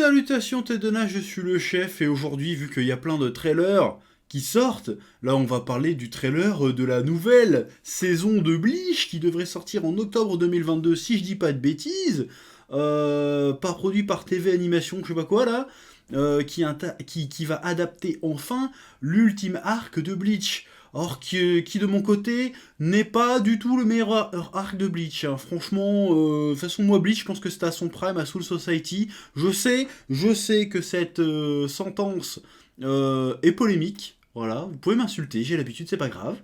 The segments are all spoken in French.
Salutations Tedona, je suis le chef et aujourd'hui, vu qu'il y a plein de trailers qui sortent, là on va parler du trailer de la nouvelle saison de Bleach qui devrait sortir en octobre 2022 si je dis pas de bêtises, pas produit par TV Animation, je sais pas quoi là, qui va adapter enfin l'ultime arc de Bleach. Or, qui de mon côté n'est pas du tout le meilleur arc de Bleach. Hein. Franchement, de toute façon, moi, Bleach, je pense que c'était à son prime, à Soul Society. Je sais que cette sentence est polémique. Voilà, vous pouvez m'insulter, j'ai l'habitude, c'est pas grave.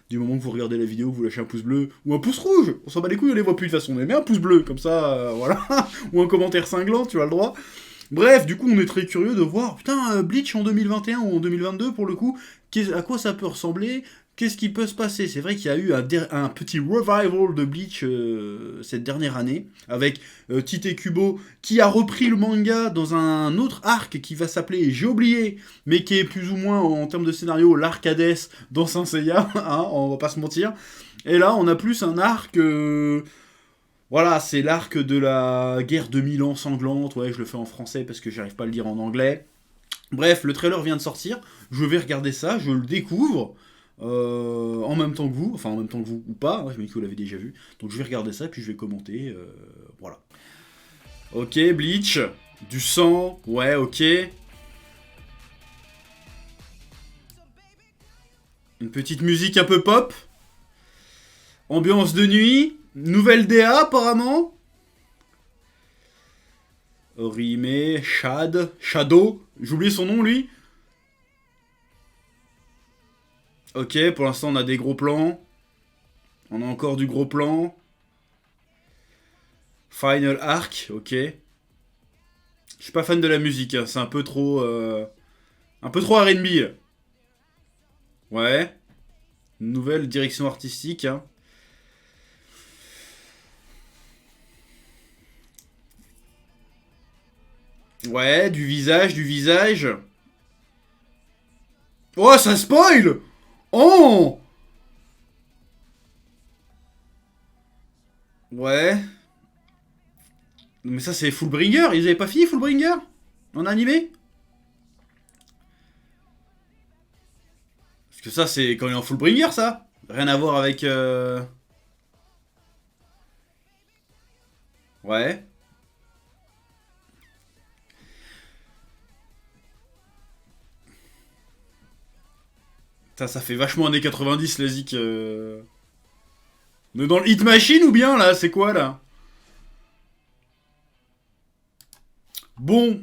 Du moment que vous regardez la vidéo, vous lâchez un pouce bleu ou un pouce rouge. On s'en bat les couilles, on les voit plus de toute façon. Mais un pouce bleu, comme ça, voilà. Ou un commentaire cinglant, tu as le droit. Bref, du coup, on est très curieux de voir, putain, Bleach en 2021 ou en 2022, pour le coup, à quoi ça peut ressembler, qu'est-ce qui peut se passer. C'est vrai qu'il y a eu un petit revival de Bleach cette dernière année, avec Tite Kubo, qui a repris le manga dans un autre arc qui va s'appeler, j'ai oublié, mais qui est plus ou moins, en termes de scénario, l'arc Hades dans Saint Seiya, hein, on va pas se mentir. Et là, on a plus un arc... Voilà, c'est l'arc de la guerre de 1000 ans sanglante. Ouais, je le fais en français parce que j'arrive pas à le dire en anglais. Bref, le trailer vient de sortir. Je vais regarder ça, je le découvre. En même temps que vous. Enfin, en même temps que vous ou pas. Hein, je me dis que vous l'avez déjà vu. Donc je vais regarder ça, puis je vais commenter. Voilà. Ok, Bleach. Du sang. Ouais, ok. Une petite musique un peu pop. Ambiance de nuit. Nouvelle DA apparemment. Orihime, Shadow, j'oublie son nom lui. Ok, pour l'instant on a des gros plans. On a encore du gros plan. Final Arc, ok. Je suis pas fan de la musique, hein. C'est un peu trop R&B. Là. Ouais. Nouvelle direction artistique, hein. Ouais, du visage. Oh, ça spoil. Oh. Ouais. Mais ça, c'est Fullbringer. Ils avaient pas fini Fullbringer en animé. Parce que ça, c'est quand il est en Fullbringer, ça. Rien à voir avec... Ouais. Ça fait vachement années 90, la zik. On est dans le Hit Machine ou bien, là? C'est quoi, là? Bon.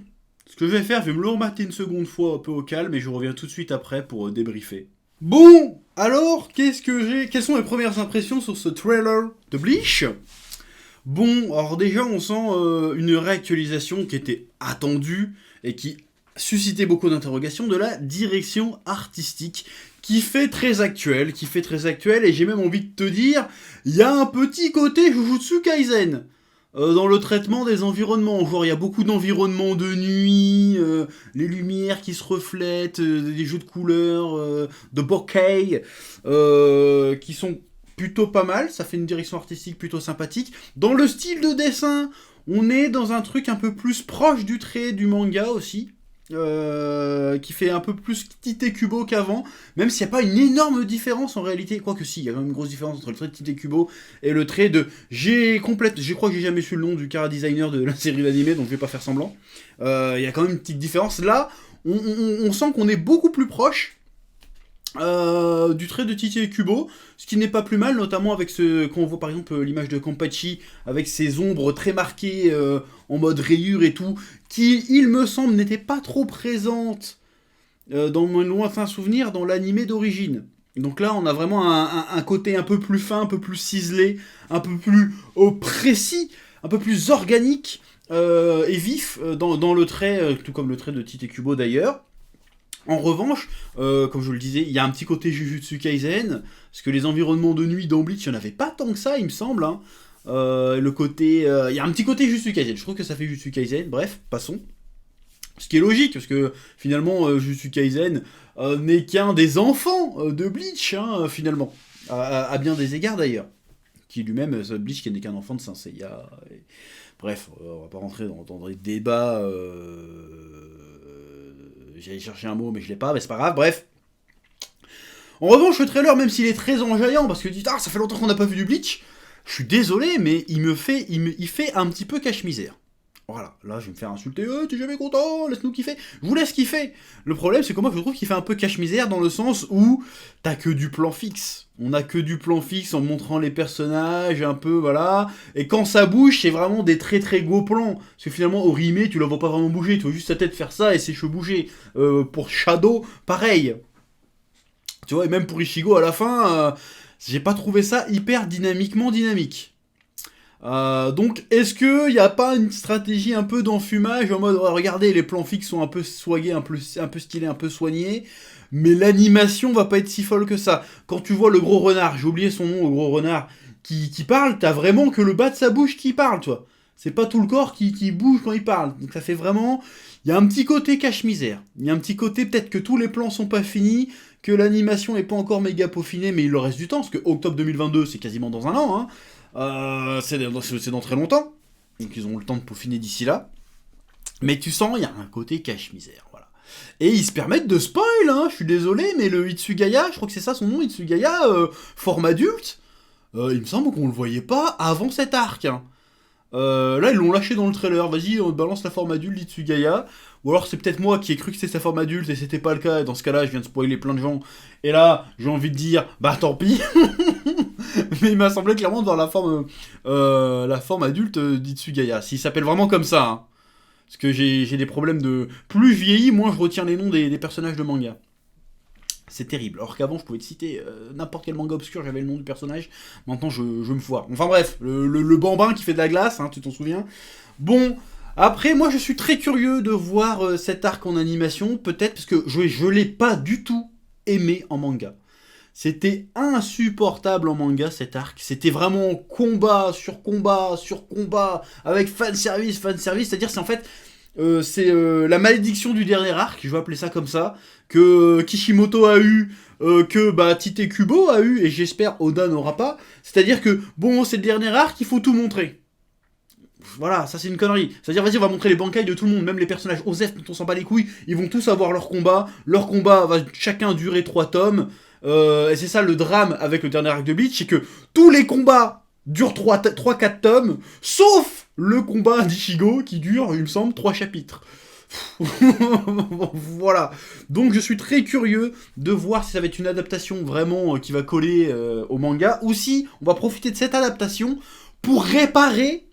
Ce que je vais faire, je vais me le remater une seconde fois un peu au calme et je reviens tout de suite après pour débriefer. Bon, alors, qu'est-ce que j'ai... Quelles sont mes premières impressions sur ce trailer de Bleach? Bon, alors déjà, on sent une réactualisation qui était attendue et qui suscitait beaucoup d'interrogations de la direction artistique qui fait très actuel, et j'ai même envie de te dire, il y a un petit côté Jujutsu Kaisen dans le traitement des environnements. Genre, il y a beaucoup d'environnements de nuit, les lumières qui se reflètent, des jeux de couleurs, de bokeh, qui sont plutôt pas mal. Ça fait une direction artistique plutôt sympathique. Dans le style de dessin, on est dans un truc un peu plus proche du trait du manga aussi. Qui fait un peu plus Tite Kubo qu'avant, même s'il n'y a pas une énorme différence en réalité, quoique si, il y a quand même une grosse différence entre le trait de Tite Kubo et le trait de... Je crois que j'ai jamais su le nom du cara designer de la série d'animé, donc je vais pas faire semblant. Il y a quand même une petite différence. Là, on sent qu'on est beaucoup plus proche du trait de Tite Kubo, ce qui n'est pas plus mal, notamment avec quand on voit par exemple l'image de Kampachi avec ses ombres très marquées en mode rayure et tout, qui, il me semble, n'était pas trop présente dans mon lointain souvenir dans l'animé d'origine. Donc là, on a vraiment un côté un peu plus fin, un peu plus ciselé, un peu plus précis, un peu plus organique et vif dans le trait, tout comme le trait de Tite Kubo d'ailleurs. En revanche, comme je le disais, il y a un petit côté Jujutsu Kaisen, parce que les environnements de nuit dans Bleach, il n'y en avait pas tant que ça, il me semble. Hein. Le côté... il y a un petit côté Jujutsu Kaisen, je trouve que ça fait Jujutsu Kaisen, bref, passons. Ce qui est logique, parce que finalement, Jujutsu Kaisen n'est qu'un des enfants de Bleach, hein, finalement. À bien des égards d'ailleurs. qui lui-même, Bleach qui n'est qu'un enfant de Saint Seiya. Bref, on va pas rentrer dans des débats. J'allais chercher un mot, mais je l'ai pas, mais c'est pas grave, bref. En revanche, le trailer, même s'il est très enjaillant, parce que tu dis, ça fait longtemps qu'on n'a pas vu du Bleach, je suis désolé, mais il fait un petit peu cache-misère. Voilà, là je vais me faire insulter, t'es jamais content, laisse-nous kiffer. Je vous laisse kiffer. Le problème c'est que moi je trouve qu'il fait un peu cache-misère dans le sens où t'as que du plan fixe. On a que du plan fixe en montrant les personnages, un peu, voilà. Et quand ça bouge, c'est vraiment des très très gros plans. Parce que finalement, Orihime, tu la vois pas vraiment bouger, tu vois juste sa tête faire ça et ses cheveux bouger. Pour Shadow, pareil. Tu vois, et même pour Ichigo à la fin, j'ai pas trouvé ça hyper dynamiquement dynamique. Donc, est-ce qu'il n'y a pas une stratégie un peu d'enfumage en mode, regardez, les plans fixes sont un peu swagués, un peu stylés, un peu soignés, mais l'animation va pas être si folle que ça. Quand tu vois le gros renard, j'ai oublié son nom, le gros renard, qui parle, t'as vraiment que le bas de sa bouche qui parle, tu vois. C'est pas tout le corps qui bouge quand il parle. Donc ça fait vraiment... Il y a un petit côté cache-misère. Il y a un petit côté, peut-être que tous les plans sont pas finis, que l'animation est pas encore méga peaufinée, mais il leur reste du temps, parce que octobre 2022, c'est quasiment dans un an, hein. C'est dans très longtemps, donc ils ont le temps de peaufiner d'ici là. Mais tu sens, il y a un côté cache-misère, voilà. Et ils se permettent de spoil, hein, je suis désolé, mais le Hitsugaya, je crois que c'est ça son nom, Hitsugaya, forme adulte, il me semble qu'on le voyait pas avant cet arc. Hein. Là, ils l'ont lâché dans le trailer, vas-y, on balance la forme adulte d'Hitsugaya. Ou alors c'est peut-être moi qui ai cru que c'était sa forme adulte et c'était pas le cas, et dans ce cas-là, je viens de spoiler plein de gens. Et là, j'ai envie de dire, bah tant pis. Mais il m'a semblé clairement de voir la forme adulte d'Hitsugaya. S'il s'appelle vraiment comme ça, hein. Parce que j'ai des problèmes de... Plus je vieillis, moins je retiens les noms des personnages de manga. C'est terrible. Alors qu'avant, je pouvais te citer n'importe quel manga obscur, j'avais le nom du personnage. Maintenant, je me foire. Enfin bref, le bambin qui fait de la glace, hein, tu t'en souviens. Bon, après, moi, je suis très curieux de voir cet arc en animation. Peut-être parce que je l'ai pas du tout aimé en manga. C'était insupportable en manga cet arc. C'était vraiment combat sur combat sur combat avec fanservice. C'est-à-dire, c'est en fait... c'est la malédiction du dernier arc, je vais appeler ça comme ça, que Kishimoto a eu, que Tite Kubo a eu, et j'espère Oda n'aura pas. C'est-à-dire que, bon, c'est le dernier arc, il faut tout montrer. Voilà, ça c'est une connerie. C'est-à-dire, vas-y, on va montrer les bankai de tout le monde, même les personnages OSEF dont on s'en bat les couilles, ils vont tous avoir leur combat. Leur combat va chacun durer 3 tomes. Et c'est ça le drame avec le dernier arc de Bleach, c'est que tous les combats durent 3-4 tomes, sauf le combat d'Ichigo qui dure, il me semble, 3 chapitres. Voilà. Donc je suis très curieux de voir si ça va être une adaptation vraiment qui va coller au manga, ou si on va profiter de cette adaptation pour réparer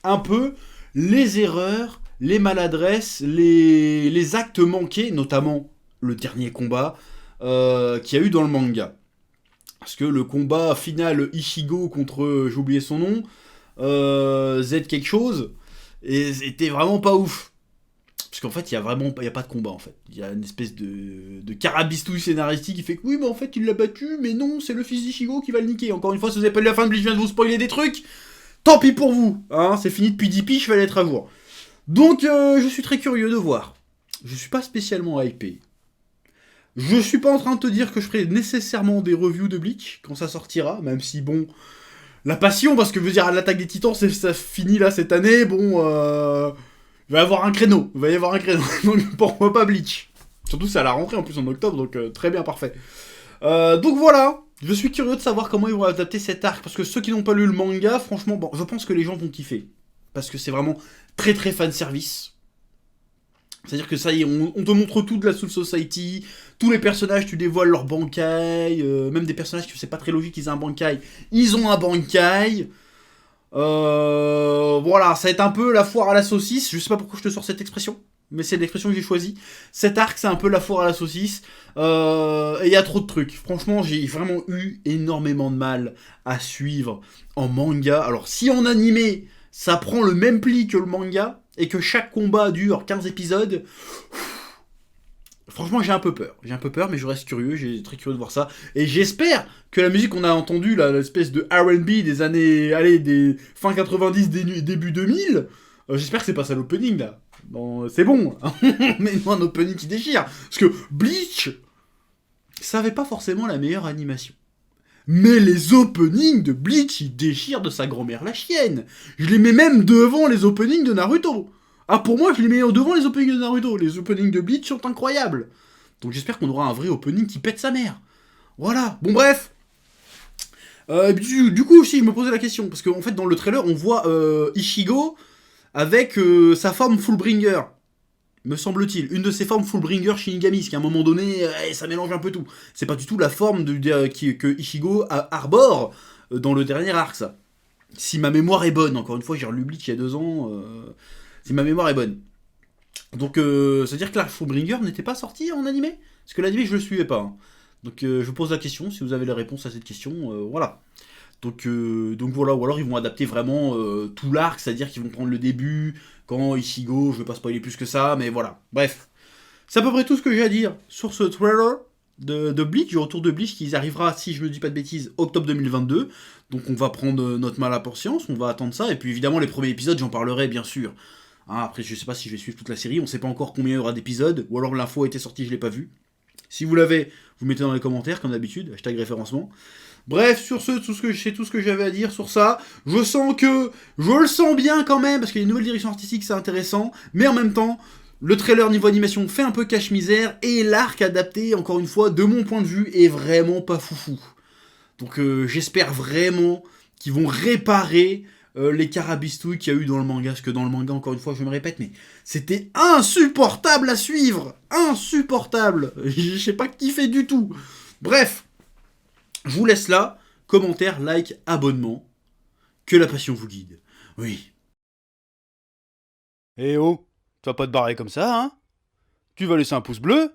un peu les erreurs, les maladresses, les actes manqués, notamment le dernier combat qu'il y a eu dans le manga. Parce que le combat final Ichigo contre, j'ai oublié son nom, Z quelque chose, et c'était vraiment pas ouf. Parce qu'en fait, il y a pas de combat en fait. Il y a une espèce de carabistouille scénaristique qui fait que oui, mais en fait, il l'a battu, mais non, c'est le fils d'Ichigo qui va le niquer. Encore une fois, si vous avez pas lu la fin de Bleach, je viens de vous spoiler des trucs. Tant pis pour vous, hein, c'est fini depuis 10 piges, je vais aller être à jour. Donc, je suis très curieux de voir. Je suis pas spécialement hypé. Je suis pas en train de te dire que je ferai nécessairement des reviews de Bleach quand ça sortira, même si bon, la passion, parce que je veux dire, l'attaque des Titans, ça finit là cette année, bon, il va y avoir un créneau, donc pourquoi pas Bleach. Surtout c'est à la rentrée en plus en octobre, donc très bien, parfait. Donc voilà, je suis curieux de savoir comment ils vont adapter cet arc, parce que ceux qui n'ont pas lu le manga, franchement, bon, je pense que les gens vont kiffer, parce que c'est vraiment très très fan service. C'est-à-dire que ça y est, on te montre tout de la Soul Society, tous les personnages, tu dévoiles leur bankai, même des personnages que c'est pas très logique qu'ils aient un bankai, ils ont un bankai. Voilà, ça va être un peu la foire à la saucisse, je sais pas pourquoi je te sors cette expression, mais c'est l'expression que j'ai choisie. Cet arc, c'est un peu la foire à la saucisse, et il y a trop de trucs. Franchement, j'ai vraiment eu énormément de mal à suivre en manga. Alors, si en animé, ça prend le même pli que le manga, et que chaque combat dure 15 épisodes, franchement j'ai un peu peur, mais je reste curieux, j'ai très curieux de voir ça, et j'espère que la musique qu'on a entendue, là, l'espèce de R&B des années, allez, des fin 90, début 2000, j'espère que c'est pas ça l'opening là, bon, c'est bon, mais non un opening qui déchire, parce que Bleach, ça avait pas forcément la meilleure animation. Mais les openings de Bleach, ils déchirent de sa grand-mère la chienne. Je les mets même devant les openings de Naruto. Ah, pour moi, je les mets devant les openings de Naruto. Les openings de Bleach sont incroyables. Donc j'espère qu'on aura un vrai opening qui pète sa mère. Voilà. Bon, bref. Du coup aussi, je me posais la question. Parce qu'en fait, dans le trailer, on voit Ichigo avec sa forme Fullbringer. Me semble-t-il. Une de ses formes Fullbringer Shinigami. Ce qui, à un moment donné, ça mélange un peu tout. C'est pas du tout la forme que Ichigo arbore dans le dernier arc, ça. Si ma mémoire est bonne. Encore une fois, j'ai relu Bleach il y a 2 ans. Si ma mémoire est bonne. Donc, c'est-à-dire que la Fullbringer n'était pas sortie en animé. Parce que l'animé, je le suivais pas. Hein. Donc, je pose la question. Si vous avez la réponse à cette question, voilà. Donc voilà, ou alors ils vont adapter vraiment tout l'arc, c'est-à-dire qu'ils vont prendre le début, quand Ichigo, je vais pas spoiler plus que ça, mais voilà. Bref, c'est à peu près tout ce que j'ai à dire sur ce trailer de Bleach, du retour de Bleach, qui arrivera, si je ne dis pas de bêtises, octobre 2022. Donc on va prendre notre mal à patience, on va attendre ça, et puis évidemment les premiers épisodes, j'en parlerai bien sûr. Hein, après, je sais pas si je vais suivre toute la série, on sait pas encore combien il y aura d'épisodes, ou alors l'info a été sortie, je l'ai pas vu. Si vous l'avez, vous mettez dans les commentaires, comme d'habitude, hashtag référencement. Bref, sur ce, c'est tout ce que j'avais à dire sur ça. Je le sens bien quand même, parce qu'il y a une nouvelle direction artistique, c'est intéressant. Mais en même temps, le trailer niveau animation fait un peu cache-misère, et l'arc adapté, encore une fois, de mon point de vue, est vraiment pas foufou. Donc j'espère vraiment qu'ils vont réparer les carabistouilles qu'il y a eu dans le manga. Parce que dans le manga, encore une fois, je me répète, mais c'était insupportable à suivre. Insupportable. Je sais pas kiffer du tout. Bref. Je vous laisse là, commentaire, like, abonnement. Que la passion vous guide. Oui. Eh oh, tu vas pas te barrer comme ça, hein? Tu vas laisser un pouce bleu?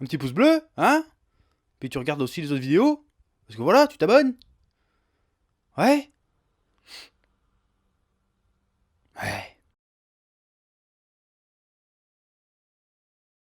Un petit pouce bleu, hein? Puis tu regardes aussi les autres vidéos? Parce que voilà, tu t'abonnes? Ouais?